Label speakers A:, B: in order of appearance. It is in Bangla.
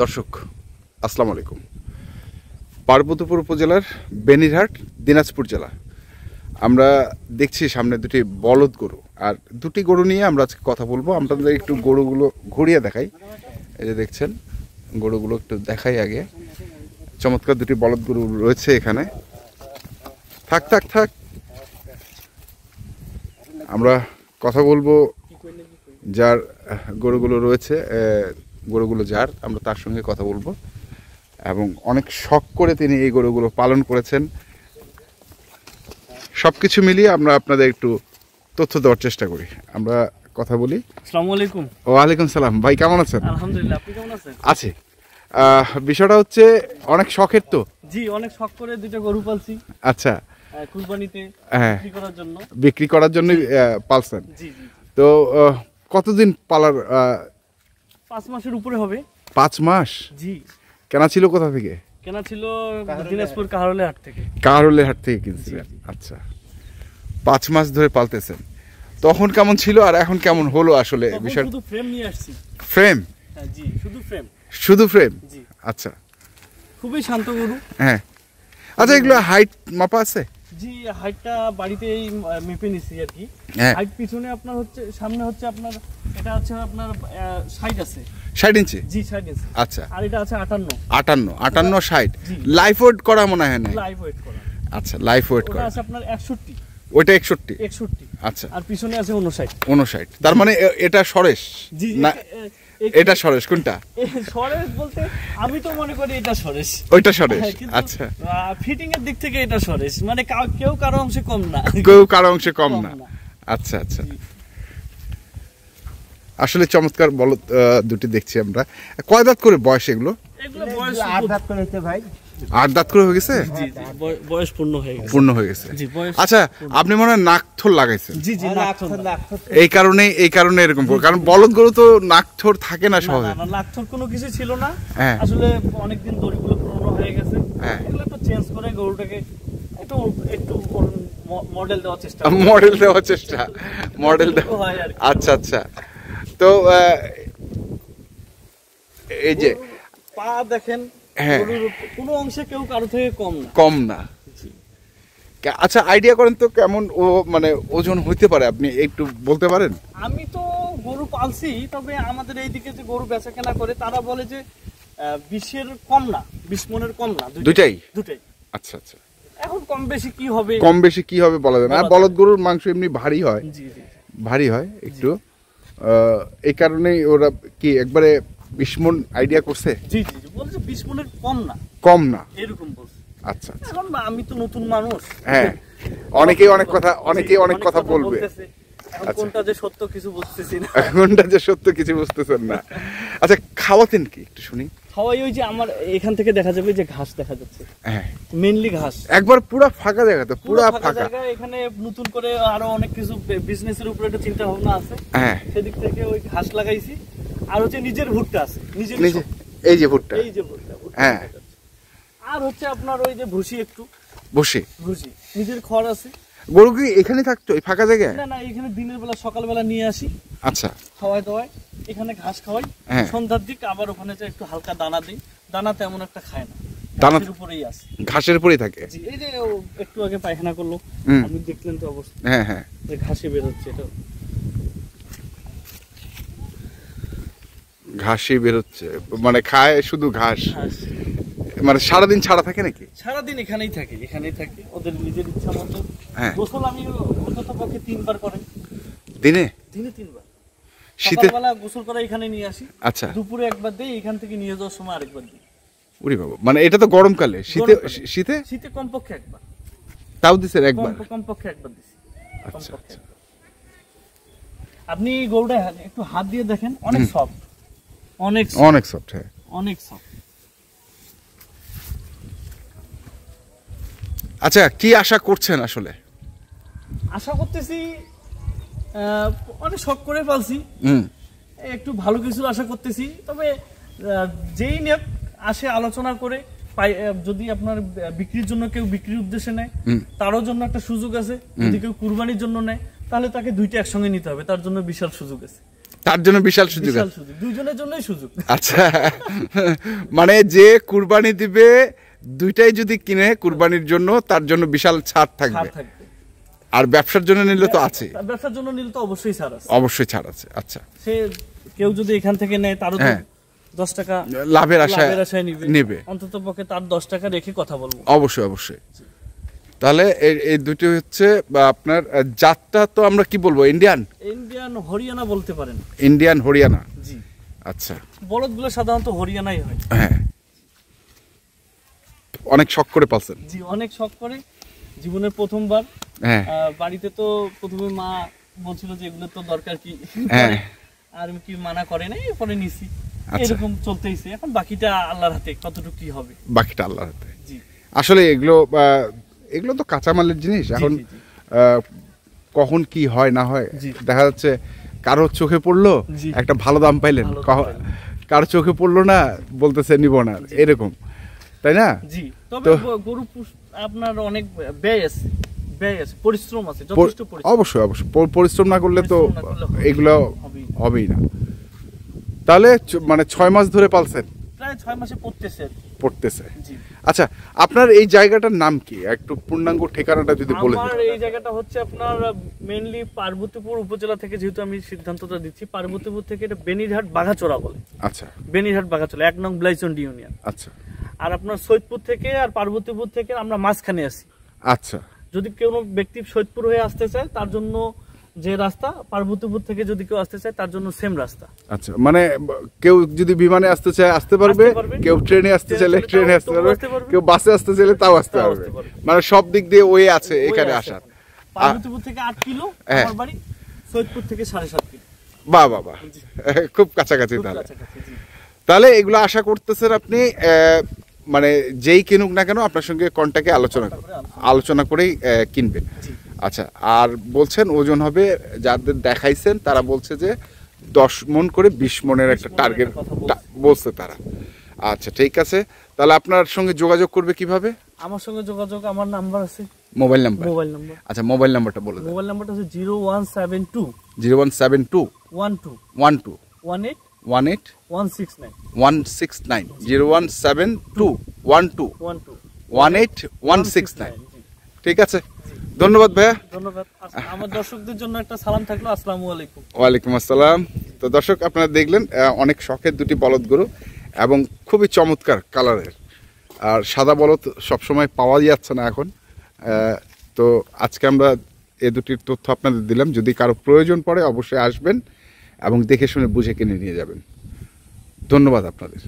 A: দর্শক আসসালামু আলাইকুম। পার্বতীপুর উপজেলার বেনিরহাট, দিনাজপুর জেলা। আমরা দেখছি সামনে দুটি বলদ গরু, আর দুটি গরু নিয়ে আমরা আজকে কথা বলবো। আপনাদের একটু গরুগুলো ঘুরিয়ে দেখাই। এই যে দেখছেন গরুগুলো একটু দেখাই আগে। চমৎকার দুটি বলদ গরু রয়েছে এখানে। থাক থাক থাক, আমরা কথা বলবো যার গরুগুলো রয়েছে, গরুগুলো যার, আমরা তার সঙ্গে কথা বলবো। এবং অনেক শখ করে তিনি এই গরুগুলো পালন করেছেন। সব কিছু মিলিয়ে আমরা আপনাদের একটু তথ্য দেওয়ার চেষ্টা করি। আমরা কথা বলি।
B: আসসালামু আলাইকুম।
A: ওয়ালাইকুম সালাম। ভাই কেমন আছেন?
B: আলহামদুলিল্লাহ, আপনি কেমন আছেন?
A: আছি। বিষয়টা হচ্ছে অনেক শখের তো।
B: জি, অনেক শখ করে দুটো গরু পালছি।
A: আচ্ছা,
B: কুরবানিতে বিক্রি করার জন্য।
A: বিক্রি করার জন্য পালছেন?
B: জি জি।
A: তো কতদিন পালার?
B: 5 মাসের উপরে হবে।
A: 5 মাস?
B: জি।
A: কেনা ছিল কোথা থেকে?
B: কেনা ছিল দিনাজপুর কাহারোলে হাট থেকে।
A: কাহারোলে হাট থেকে কিনছিলেন? আচ্ছা, 5 মাস ধরে পালতেছেন। তখন কেমন ছিল আর এখন কেমন হলো আসলে বিষয়?
B: শুধু ফ্রেম নিয়ে আসছি।
A: ফ্রেম?
B: হ্যাঁ জি, শুধু ফ্রেম।
A: শুধু ফ্রেম?
B: জি।
A: আচ্ছা,
B: খুবই শান্ত গরু।
A: হ্যাঁ। আচ্ছা, এগুলো হাইট মাপা আছে?
B: জি, হাইটটা বাড়িতেই মেপে নিছি আর কি। হাইট পিছনে আপনার হচ্ছে, সামনে হচ্ছে আপনার, এটা আছে আপনার 60 আছে।
A: 60 ইঞ্চি?
B: জি, 60 ইঞ্চি।
A: আচ্ছা।
B: আর এটা আছে 58।
A: 58 60 লাইফ ওয়েট করা মনে হয় না?
B: লাইভ ওয়েট করা।
A: আচ্ছা, লাইফ ওয়েট করা।
B: ওটা আছে আপনার 61।
A: ওইটা 61?
B: 61।
A: আচ্ছা।
B: আর পিছনে আছে 59।
A: 59। তার মানে এটা সরেশ?
B: জি
A: না, এটা সরেশ কোনটা?
B: সরেশ বলতে আমি তো মনে করি এটা সরেশ।
A: ওইটা সরেশ? আচ্ছা।
B: ফিটিং এর দিক থেকে এটা সরেশ, মানে কেউ কারো অংশে কম না।
A: কেউ কারো অংশে কম না। আচ্ছা আচ্ছা। আসলে চমৎকার বলদ দুটি দেখছি আমরা। কয় দাঁত করে বয়স এগুলো?
B: এগুলো বয়স
C: 8 দাঁত করে হয়েছে ভাই।
A: 8 দাঁত করে হয়ে গেছে?
B: জি জি, বয়স পূর্ণ হয়ে গেছে।
A: পূর্ণ হয়ে গেছে।
B: জি, বয়স।
A: আচ্ছা, আপনি মনে হয় নাকথোর লাগাইছেন?
B: জি জি,
A: এই কারণে এরকম, কারণ বলদ গরু তো নাকথোর থাকে না সহজে।
B: না, নাকথোর কোনো কিছু ছিল না।
A: হ্যাঁ।
B: আসলে অনেকদিন দড়িগুলো পুরনো হয়ে গেছে।
A: হ্যাঁ।
B: এগুলো একটু চেঞ্জ করে গরুটাকে একটু মডেল দেওয়ার চেষ্টা।
A: মডেল দেওয়া। আচ্ছা আচ্ছা। তো এই যে
B: পা দেখেন,
A: হ্যাঁ,
B: কোনো অংশে কেউ কারো থেকে
A: কম না। আচ্ছা, আইডিয়া করেন তো কেমন ও মানে ওজন হইতে পারে, আপনি একটু বলতে পারেন?
B: আমি তো গরু পালছি, তবে আমাদের এইদিকে যে গরু বেচা কেনা করে তারা বলে যে 20-এর কম না, 20 মনের কম না। দুটাই।
A: আচ্ছা আচ্ছা।
B: এখন কম বেশি কি হবে?
A: কম বেশি কি হবে বলা যায় না। বলদ গরুর মাংস এমনি ভারী হয়।
B: জি জি,
A: ভারী হয় একটু। এই কারণেই ওরা কি একবারে 20 মন আইডিয়া করছে?
B: জি জি, বলছে 20 মনের কম না এরকম বলছে।
A: আচ্ছা আচ্ছা।
B: এখন আমি তো নতুন মানুষ।
A: হ্যাঁ, অনেকেই অনেক কথা বলবে।
B: এখন কোনটা যে সত্য কিছু বুঝতেছি না।
A: কোনটা যে সত্য কিছু বুঝতেছেন না। আচ্ছা, খাওয়াতেন কি একটু শুনি?
B: খাওয়াই ওই যে আমার এখান থেকে দেখা যাবে যে ঘাস দেখা যাচ্ছে।
A: হ্যাঁ,
B: মেইনলি ঘাস।
A: একবার পুরো ফাঁকা জায়গা তো, পুরো ফাঁকা।
B: এখানে নতুন করে আরো অনেক কিছু বিজনেসের উপরে একটা চিন্তা ভাবনা আছে।
A: হ্যাঁ,
B: সেদিক থেকে ওই ঘাস লাগাইছি। আর হচ্ছে নিজের ভুট্টা আছে, নিজে
A: এই যে ভুট্টা। হ্যাঁ।
B: আর হচ্ছে আপনার ওই যে ভুসি, একটু ভুসি নিজের খড় আছে।
A: গরু কি এখানে থাকতো এই ফাঁকা জায়গায়?
B: না, এখানে দিনের বেলা সকালবেলা নিয়ে আসি।
A: আচ্ছা।
B: খাওয়াই দাওয়াই, এখানে ঘাস খাওয়াই। সন্ধ্যার দিক আবার ওখানে যে একটু হালকা দানা দিই। দানা তেমন একটা খায় না, ঘাসের উপরেই আছে।
A: ঘাসের উপরেই থাকে।
B: এই যে একটু আগে পায়খানা করলো, আপনি দেখলেন তো অবস্থা।
A: হ্যাঁ হ্যাঁ,
B: ঘাসে বের হচ্ছে, এটা
A: ঘাসই বেরোচ্ছে, মানে খায় শুধু ঘাস। মানে সারাদিন ছাড়া থাকে নাকি?
B: সারাদিন এখানেই থাকে ওদের নিজের ইচ্ছা মতো। গোসল আমি অন্তত পক্ষে 3 বার করে দিনে 3 বার। সকালবেলা গোসল করে এখানে নিয়ে আসি। আচ্ছা। দুপুরে একবার দেই, এখান থেকে নিয়ে যাওয়ার সময় আরেকবার দিই।
A: ওরে বাবা, মানে এটা তো গরমকালে। শীতে
B: কমপক্ষে একবার।
A: তাও দিছেন একবার?
B: কমপক্ষে একবার দিছি। আচ্ছা। আপনি গরুটা একটু হাত দিয়ে দেখেন, অনেক সফট, অনেক
A: সফট। হ্যাঁ,
B: অনেক সফট।
A: আচ্ছা, কি আশা করছেন আসলে?
B: আশা করতেছি অনেক শখ করে পালছি, একটু ভালো কিছু আশা করতেছি। তবে যেই নেক আসে আলোচনা করে, যদি আপনার বিক্রির জন্য কেউ বিক্রির উদ্দেশ্যে নেয়, তারও জন্য একটা সুযোগ আছে। যদি কেউ কুরবানির জন্য নেয়, তাহলে তাকে দুইটা একসঙ্গে নিতে হবে, তার জন্য বিশাল সুযোগ আছে।
A: তার জন্য বিশাল সুযোগ,
B: দুইজনের জন্যই সুযোগ।
A: আচ্ছা, মানে যে কুরবানি দিবে দুইটাই যদি কিনে কুরবানির জন্য, তার জন্য বিশাল ছাড় থাকবে। আর ব্যবসার জন্য নিলে তো আছে,
B: ব্যবসার জন্য নিলে তো অবশ্যই ছাড় আছে,
A: অবশ্যই ছাড় আছে। আচ্ছা,
B: সে কেউ যদি এখান থেকে নেয় তারও 10 টাকা
A: লাভের আশায় নেবে,
B: অন্তত পক্ষে তার 10 টাকা রেখে কথা বলবো।
A: অবশ্যই অবশ্যই। তাহলে এই দুটি হচ্ছে আপনার জাতটা তো আমরা কি বলবো, ইন্ডিয়ান
B: হরিয়ানা বলতে পারেন।
A: ইন্ডিয়ান হরিয়ানা,
B: জি।
A: আচ্ছা,
B: বলদগুলো সাধারণত হরিয়ানাই হয়।
A: হ্যাঁ, অনেক শখ করে পালছেন?
B: জি, অনেক শখ করে, জীবনের প্রথমবার।
A: হ্যাঁ,
B: বাড়িতে তো প্রথমে মা বলছিল যে এগুলো তো দরকার কি,
A: হ্যাঁ,
B: আর আমি কি মানা করে নাই, পরে নিছি। এরকম চলতেইছে, এখন বাকিটা আল্লাহর হাতে, কতটুকু কি হবে
A: বাকিটা আল্লাহর হাতে। জি, আসলে এগুলো তো কাঁচামালের জিনিস, এখন কখন কি হয় না হয় দেখা যাচ্ছে। কারো চোখে পড়লো একটা ভালো দাম পাইলেন, কারো চোখে পড়লো না বলতেছে নিব না, এরকম, তাই না?
B: জি, তবে গরু আপনার অনেক ব্যয় আছে, পরিশ্রম আছে, যথেষ্ট পরিশ্রম।
A: অবশ্যই অবশ্যই, পরিশ্রম না করলে তো এগুলো হবেই না। তাহলে মানে 6 মাস ধরে পালছেন?
B: প্রায় 6 মাসে
A: পড়তেছে। আচ্ছা, আপনার এই জায়গাটার নাম কি, একটু পূর্ণাঙ্গ ঠিকানাটা যদি বলে দিতেন।
B: আমার এই জায়গাটা হচ্ছে আপনার মেইনলি পার্বতীপুর উপজেলা থেকে, যেহেতু আমি সিদ্ধান্তটা দিচ্ছি, পার্বতীপুর থেকে এটা বেনিরহাট বাঘাচোরা বলে।
A: আচ্ছা,
B: বেনিরহাট বাঘাচোরা 1 নং ব্লাইচন্ডি ইউনিয়ন।
A: আচ্ছা,
B: আর আপনার সৈয়দপুর থেকে আর পার্বতীপুর থেকে আমরা মাঝখানে আছি।
A: আচ্ছা,
B: যদি কোনো ব্যক্তি সৈয়দপুর হয়ে আসতে চায় তার জন্য যে রাস্তা, পার্বতীপুর থেকে যদি কেউ আসতে চায় তার জন্য সেম রাস্তা।
A: আচ্ছা, মানে কেউ যদি বিমানে আসতে চায় আসতে পারবে, কেউ ট্রেনে আসতে চাইলে ট্রেনে আসতে পারবে, কেউ বাসে আসতে চাইলে তাও আসতে পারবে, মানে সব দিক দিয়ে ওয়ে আছে এখানে আসার।
B: পার্বতীপুর থেকে 8 কিলো আমার বাড়ি, সৈয়দপুর থেকে 7.5 কিলো।
A: বাহ বাহ বাহ, খুব কাছাকাছি। তাহলে এগুলো আশা করতেছেন আপনি, মানে যেই কিনুক না কেন আপনার সঙ্গে কন্টাক্টে আলোচনা করেই কিনবে। আচ্ছা, আর বলছেন ওজন হবে, যাদের দেখাইছেন তারা বলছে যে 10 মণ করে 20 মণের একটা টার্গেট বলছে তারা। আচ্ছা, ঠিক আছে, তাহলে আপনার সঙ্গে যোগাযোগ করবে কিভাবে?
B: আমার সঙ্গে যোগাযোগ, আমার নাম্বার আছে,
A: মোবাইল নাম্বার। আচ্ছা, মোবাইল নাম্বারটা বলে দেন।
B: মোবাইল নাম্বারটা হচ্ছে 0172
A: 12
B: 18 169
A: 0172 12 169। ঠিক আছে, ধন্যবাদ ভাইয়া।
B: ধন্যবাদ। আমার দর্শকদের জন্য একটা সালাম থাকলো, আসসালামু আলাইকুম।
A: ওয়ালাইকুম আসসালাম। তো দর্শক, আপনারা দেখলেন অনেক শখের দুটি বলদ গরু এবং খুবই চমৎকার কালারের। আর সাদা বলদ সবসময় পাওয়া যাচ্ছে না এখন, তো আজকে আমরা এই দুটির তথ্য আপনাদের দিলাম। যদি কারো প্রয়োজন পড়ে অবশ্যই আসবেন এবং দেখে শুনে বুঝে কিনে নিয়ে যাবেন। ধন্যবাদ আপনাদের।